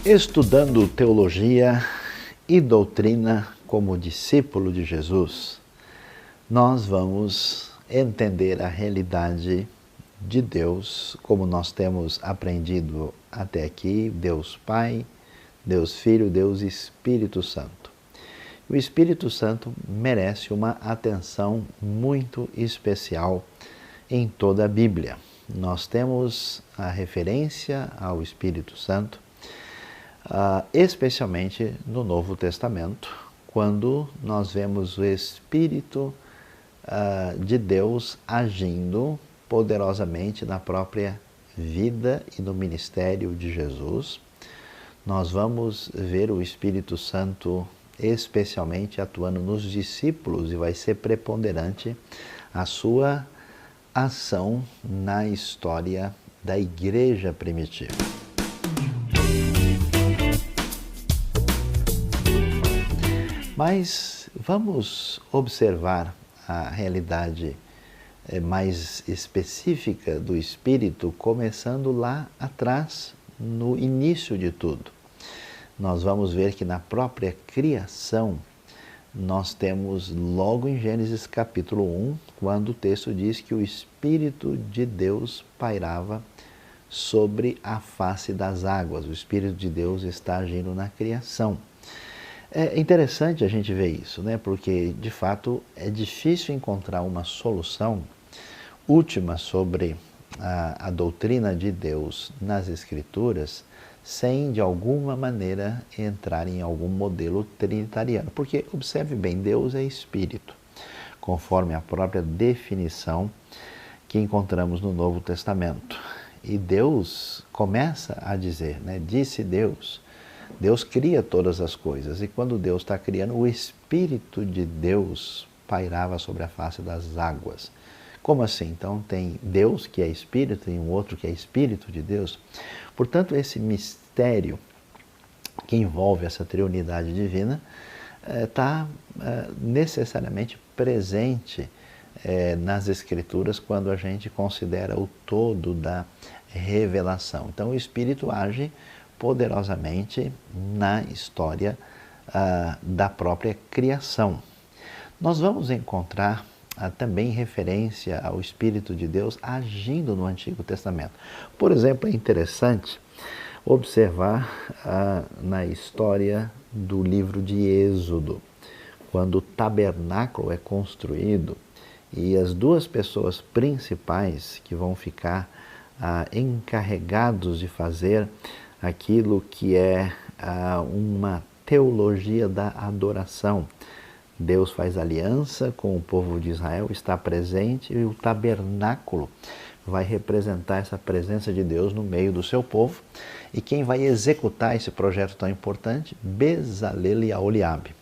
Estudando teologia e doutrina como discípulo de Jesus, nós vamos entender a realidade de Deus, como nós temos aprendido até aqui, Deus Pai, Deus Filho, Deus Espírito Santo. O Espírito Santo merece uma atenção muito especial em toda a Bíblia. Nós temos a referência ao Espírito Santo, especialmente no Novo Testamento, quando nós vemos o Espírito de Deus agindo poderosamente na própria vida e no ministério de Jesus. Nós vamos ver o Espírito Santo especialmente atuando nos discípulos e vai ser preponderante a sua ação na história da igreja primitiva. Mas vamos observar a realidade mais específica do Espírito, começando lá atrás, no início de tudo. Nós vamos ver que na própria criação, nós temos logo em Gênesis capítulo 1, quando o texto diz que o Espírito de Deus pairava sobre a face das águas. O Espírito de Deus está agindo na criação. É interessante a gente ver isso, né? Porque, de fato, é difícil encontrar uma solução última sobre a doutrina de Deus nas Escrituras sem, de alguma maneira, entrar em algum modelo trinitariano. Porque, observe bem, Deus é Espírito, conforme a própria definição que encontramos no Novo Testamento. E Deus começa a dizer, né? Disse Deus. Deus cria todas as coisas e quando Deus está criando, o Espírito de Deus pairava sobre a face das águas. Como assim? Então tem Deus que é Espírito e um outro que é Espírito de Deus. Portanto, esse mistério que envolve essa triunidade divina está necessariamente presente nas Escrituras quando a gente considera o todo da revelação. Então o Espírito age poderosamente na história da própria criação. Nós vamos encontrar também referência ao Espírito de Deus agindo no Antigo Testamento. Por exemplo, é interessante observar na história do livro de Êxodo, quando o tabernáculo é construído e as duas pessoas principais que vão ficar encarregados de fazer aquilo que é uma teologia da adoração. Deus faz aliança com o povo de Israel, está presente e o tabernáculo vai representar essa presença de Deus no meio do seu povo. E quem vai executar esse projeto tão importante? Bezalel e Aholiabe.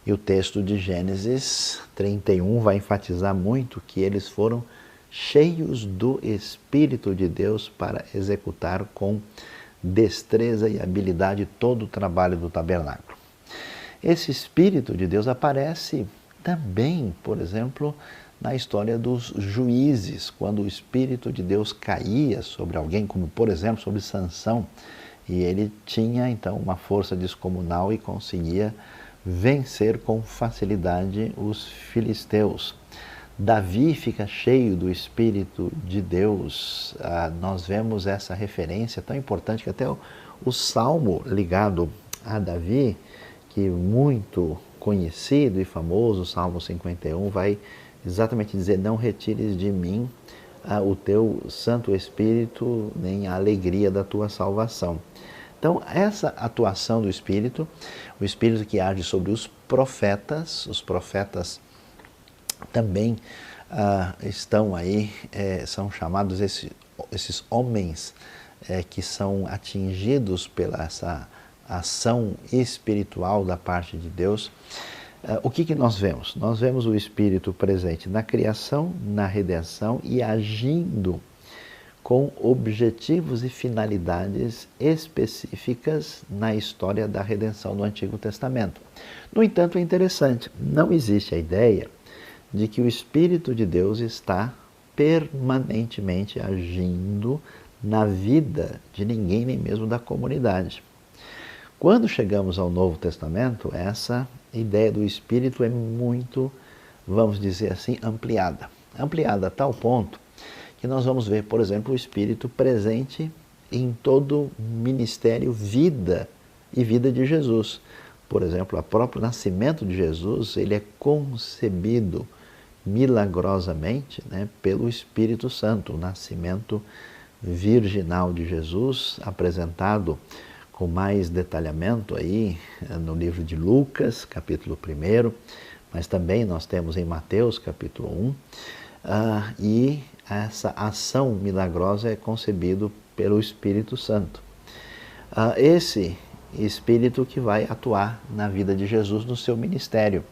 E o texto de Gênesis 31 vai enfatizar muito que eles foram cheios do Espírito de Deus para executar com destreza e habilidade todo o trabalho do tabernáculo. Esse Espírito de Deus aparece também, por exemplo, na história dos juízes, quando o Espírito de Deus caía sobre alguém, como por exemplo sobre Sansão, e ele tinha então uma força descomunal e conseguia vencer com facilidade os filisteus. Davi fica cheio do Espírito de Deus. Nós vemos essa referência tão importante que até o Salmo ligado a Davi, que é muito conhecido e famoso, o Salmo 51, vai exatamente dizer: não retires de mim o teu Santo Espírito, nem a alegria da tua salvação. Então, essa atuação do Espírito, o Espírito que age sobre os profetas também estão aí, são chamados esses homens que são atingidos pela essa ação espiritual da parte de Deus. O que nós vemos? Nós vemos o Espírito presente na criação, na redenção e agindo com objetivos e finalidades específicas na história da redenção do Antigo Testamento. No entanto, é interessante, não existe a ideia de que o Espírito de Deus está permanentemente agindo na vida de ninguém, nem mesmo da comunidade. Quando chegamos ao Novo Testamento, essa ideia do Espírito é muito, vamos dizer assim, ampliada. Ampliada a tal ponto que nós vamos ver, por exemplo, o Espírito presente em todo ministério, vida e vida de Jesus. Por exemplo, o próprio nascimento de Jesus, ele é concebido milagrosamente, né, pelo Espírito Santo. O nascimento virginal de Jesus, apresentado com mais detalhamento aí no livro de Lucas, capítulo 1, mas também nós temos em Mateus, capítulo 1, e essa ação milagrosa é concebido pelo Espírito Santo. Esse Espírito que vai atuar na vida de Jesus no seu ministério.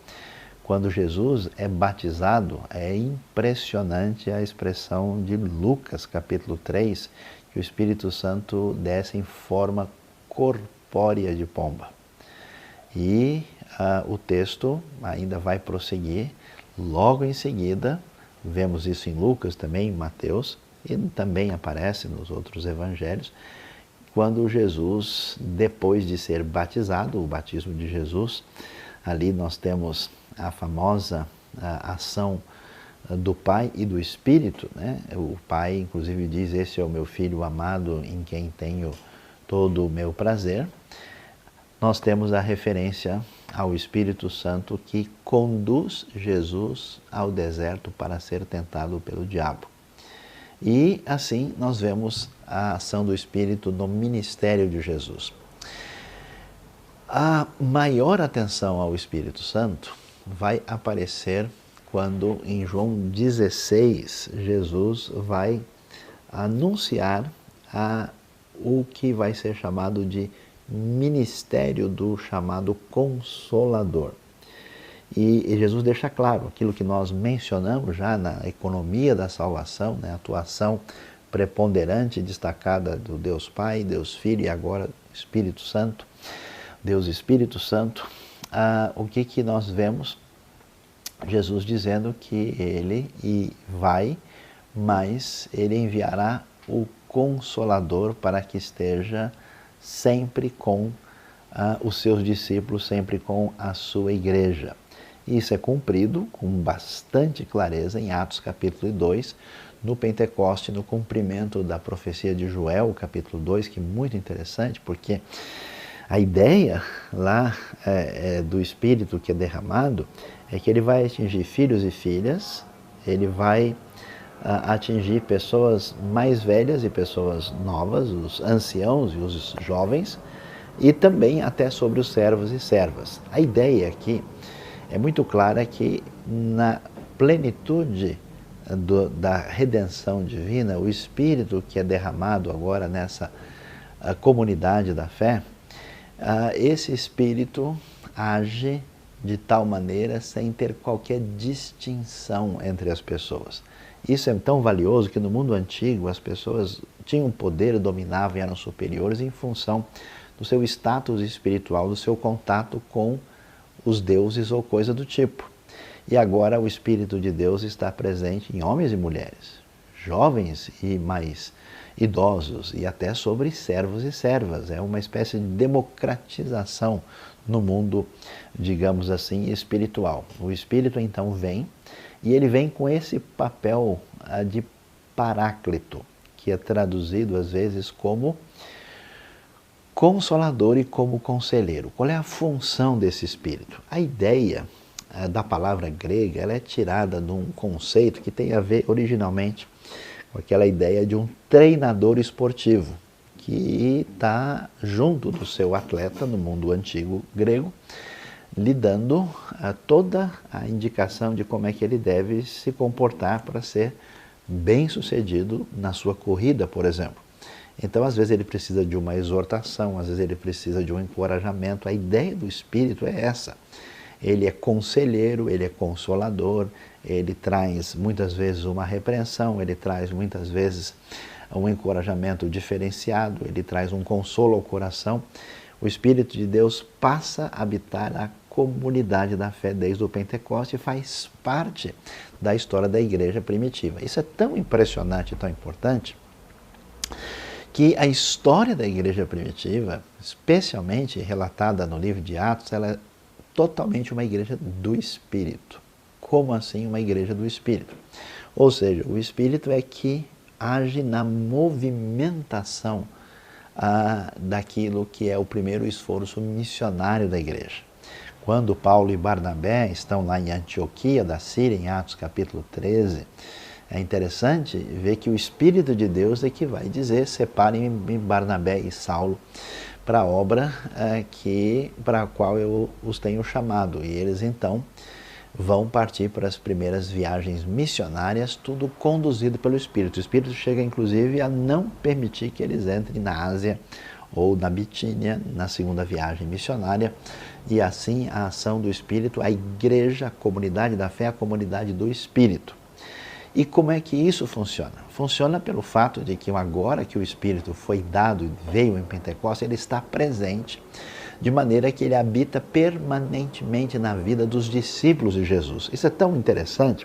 Quando Jesus é batizado, é impressionante a expressão de Lucas, capítulo 3, que o Espírito Santo desce em forma corpórea de pomba. E o texto ainda vai prosseguir, logo em seguida, vemos isso em Lucas também, em Mateus, e também aparece nos outros evangelhos, quando Jesus, depois de ser batizado, o batismo de Jesus, ali nós temos a famosa ação do Pai e do Espírito, né? O Pai, inclusive, diz: esse é o meu Filho amado, em quem tenho todo o meu prazer. Nós temos a referência ao Espírito Santo que conduz Jesus ao deserto para ser tentado pelo diabo. E assim nós vemos a ação do Espírito no ministério de Jesus. A maior atenção ao Espírito Santo vai aparecer quando em João 16 Jesus vai anunciar o que vai ser chamado de ministério do chamado Consolador. E Jesus deixa claro aquilo que nós mencionamos já na economia da salvação, né? A atuação preponderante, destacada do Deus Pai, Deus Filho e agora Espírito Santo, Deus Espírito Santo. O que nós vemos? Jesus dizendo que ele vai, mas ele enviará o Consolador para que esteja sempre com os seus discípulos, sempre com a sua igreja. Isso é cumprido com bastante clareza em Atos capítulo 2, no Pentecoste, no cumprimento da profecia de Joel, capítulo 2, que é muito interessante, porque a ideia lá do Espírito que é derramado é que ele vai atingir filhos e filhas, ele vai atingir pessoas mais velhas e pessoas novas, os anciãos e os jovens, e também até sobre os servos e servas. A ideia aqui é muito clara que na plenitude da redenção divina, o Espírito que é derramado agora nessa comunidade da fé, esse Espírito age de tal maneira sem ter qualquer distinção entre as pessoas. Isso é tão valioso que no mundo antigo as pessoas tinham poder, dominavam e eram superiores em função do seu status espiritual, do seu contato com os deuses ou coisa do tipo. E agora o Espírito de Deus está presente em homens e mulheres, jovens e mais idosos, e até sobre servos e servas. É uma espécie de democratização no mundo, digamos assim, espiritual. O Espírito então vem, e ele vem com esse papel de paráclito, que é traduzido às vezes como consolador e como conselheiro. Qual é a função desse Espírito? A ideia da palavra grega, ela é tirada de um conceito que tem a ver originalmente com aquela ideia de um treinador esportivo, que está junto do seu atleta no mundo antigo grego, lhe dando toda a indicação de como é que ele deve se comportar para ser bem-sucedido na sua corrida, por exemplo. Então, às vezes ele precisa de uma exortação, às vezes ele precisa de um encorajamento. A ideia do Espírito é essa. Ele é conselheiro, ele é consolador, ele traz muitas vezes uma repreensão, ele traz muitas vezes um encorajamento diferenciado, ele traz um consolo ao coração. O Espírito de Deus passa a habitar a comunidade da fé desde o Pentecoste e faz parte da história da igreja primitiva. Isso é tão impressionante, tão importante, que a história da igreja primitiva, especialmente relatada no livro de Atos, ela é totalmente uma igreja do Espírito. Como assim uma igreja do Espírito? Ou seja, o Espírito é que age na movimentação daquilo que é o primeiro esforço missionário da igreja. Quando Paulo e Barnabé estão lá em Antioquia da Síria, em Atos capítulo 13, é interessante ver que o Espírito de Deus é que vai dizer: separem Barnabé e Saulo para a obra para a qual eu os tenho chamado. E eles então vão partir para as primeiras viagens missionárias, tudo conduzido pelo Espírito. O Espírito chega inclusive a não permitir que eles entrem na Ásia ou na Bitínia, na segunda viagem missionária, e assim a ação do Espírito, a igreja, a comunidade da fé, a comunidade do Espírito. E como é que isso funciona? Funciona pelo fato de que agora que o Espírito foi dado e veio em Pentecostes, ele está presente, de maneira que ele habita permanentemente na vida dos discípulos de Jesus. Isso é tão interessante,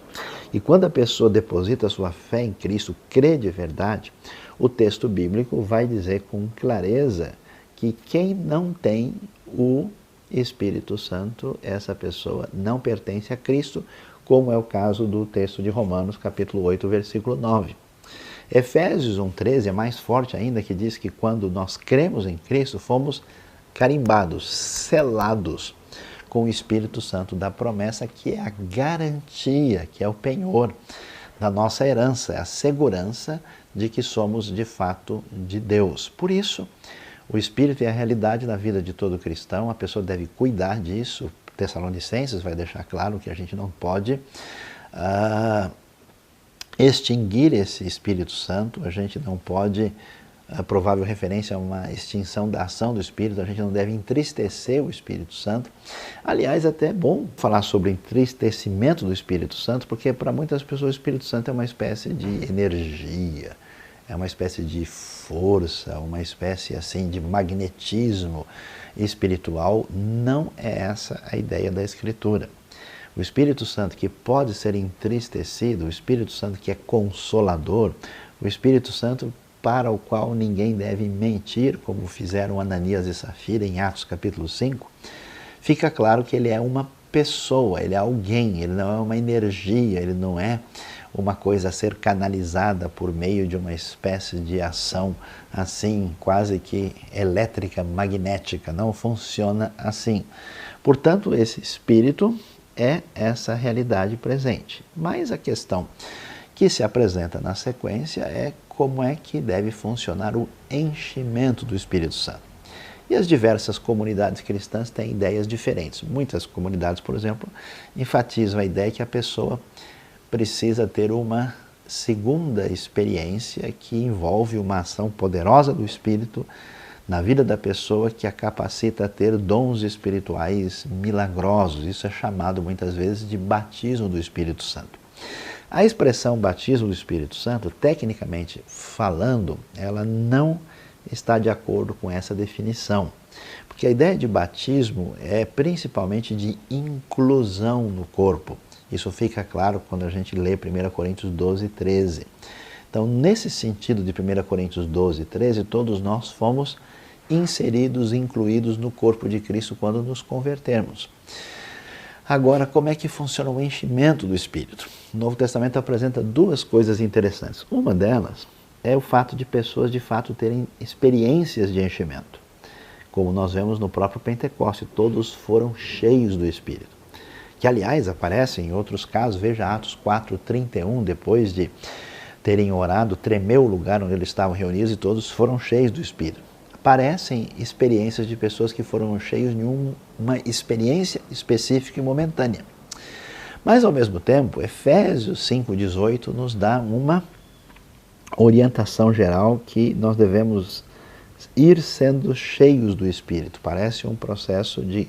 e quando a pessoa deposita sua fé em Cristo, crê de verdade, o texto bíblico vai dizer com clareza que quem não tem o Espírito Santo, essa pessoa não pertence a Cristo, como é o caso do texto de Romanos, capítulo 8, versículo 9. Efésios 1,13 é mais forte ainda, que diz que quando nós cremos em Cristo, fomos carimbados, selados com o Espírito Santo da promessa, que é a garantia, que é o penhor da nossa herança, é a segurança de que somos de fato de Deus. Por isso, o Espírito é a realidade da vida de todo cristão, a pessoa deve cuidar disso. Tessalonicenses vai deixar claro que a gente não pode extinguir esse Espírito Santo, a gente não pode, provável referência a uma extinção da ação do Espírito, a gente não deve entristecer o Espírito Santo. Aliás, até é bom falar sobre entristecimento do Espírito Santo, porque para muitas pessoas o Espírito Santo é uma espécie de energia, é uma espécie de força, uma espécie assim de magnetismo espiritual. Não é essa a ideia da Escritura. O Espírito Santo que pode ser entristecido, o Espírito Santo que é consolador, o Espírito Santo para o qual ninguém deve mentir, como fizeram Ananias e Safira em Atos capítulo 5, fica claro que ele é uma pessoa, ele é alguém, ele não é uma energia, ele não é uma coisa a ser canalizada por meio de uma espécie de ação assim, quase que elétrica, magnética. Não funciona assim. Portanto, esse Espírito é essa realidade presente. Mas a questão que se apresenta na sequência é como é que deve funcionar o enchimento do Espírito Santo. E as diversas comunidades cristãs têm ideias diferentes. Muitas comunidades, por exemplo, enfatizam a ideia que a pessoa precisa ter uma segunda experiência que envolve uma ação poderosa do Espírito na vida da pessoa, que a capacita a ter dons espirituais milagrosos. Isso é chamado muitas vezes de batismo do Espírito Santo. A expressão batismo do Espírito Santo, tecnicamente falando, ela não está de acordo com essa definição. Porque a ideia de batismo é principalmente de inclusão no corpo. Isso fica claro quando a gente lê 1 Coríntios 12, 13. Então, nesse sentido de 1 Coríntios 12, 13, todos nós fomos inseridos, incluídos no corpo de Cristo quando nos convertermos. Agora, como é que funciona o enchimento do Espírito? O Novo Testamento apresenta duas coisas interessantes. Uma delas é o fato de pessoas de fato terem experiências de enchimento. Como nós vemos no próprio Pentecoste, todos foram cheios do Espírito. Que, aliás, aparece em outros casos. Veja Atos 4:31, depois de terem orado, tremeu o lugar onde eles estavam reunidos e todos foram cheios do Espírito. Aparecem experiências de pessoas que foram cheios de uma experiência específica e momentânea. Mas, ao mesmo tempo, Efésios 5:18 nos dá uma orientação geral que nós devemos ir sendo cheios do Espírito. Parece um processo de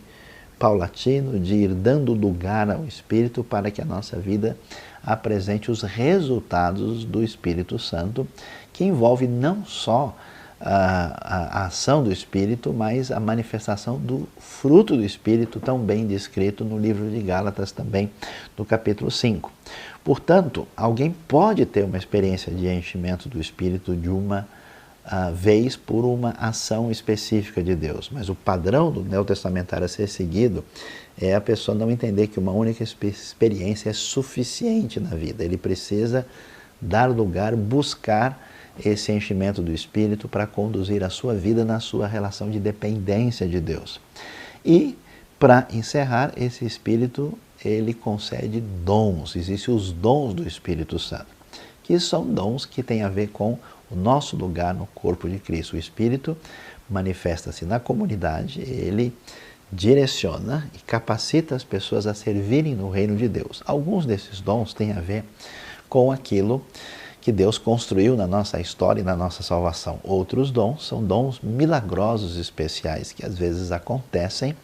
paulatino, de ir dando lugar ao Espírito para que a nossa vida apresente os resultados do Espírito Santo, que envolve não só a ação do Espírito, mas a manifestação do fruto do Espírito, tão bem descrito no livro de Gálatas também, no capítulo 5. Portanto, alguém pode ter uma experiência de enchimento do Espírito de uma vez por uma ação específica de Deus. Mas o padrão do neotestamentário a ser seguido é a pessoa não entender que uma única experiência é suficiente na vida. Ele precisa dar lugar, buscar esse enchimento do Espírito para conduzir a sua vida na sua relação de dependência de Deus. E, para encerrar, esse Espírito, ele concede dons. Existem os dons do Espírito Santo, que são dons que têm a ver com o nosso lugar no corpo de Cristo. O Espírito manifesta-se na comunidade, ele direciona e capacita as pessoas a servirem no reino de Deus. Alguns desses dons têm a ver com aquilo que Deus construiu na nossa história e na nossa salvação. Outros dons são dons milagrosos especiais que às vezes acontecem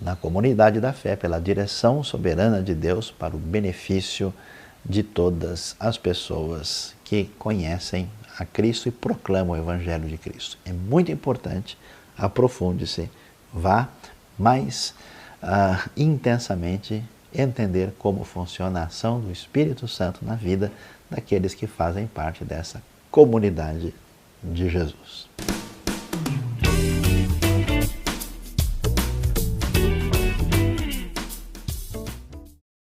na comunidade da fé pela direção soberana de Deus para o benefício de todas as pessoas que conhecem a Cristo e proclamam o Evangelho de Cristo. É muito importante, aprofunde-se, vá mais intensamente entender como funciona a ação do Espírito Santo na vida daqueles que fazem parte dessa comunidade de Jesus.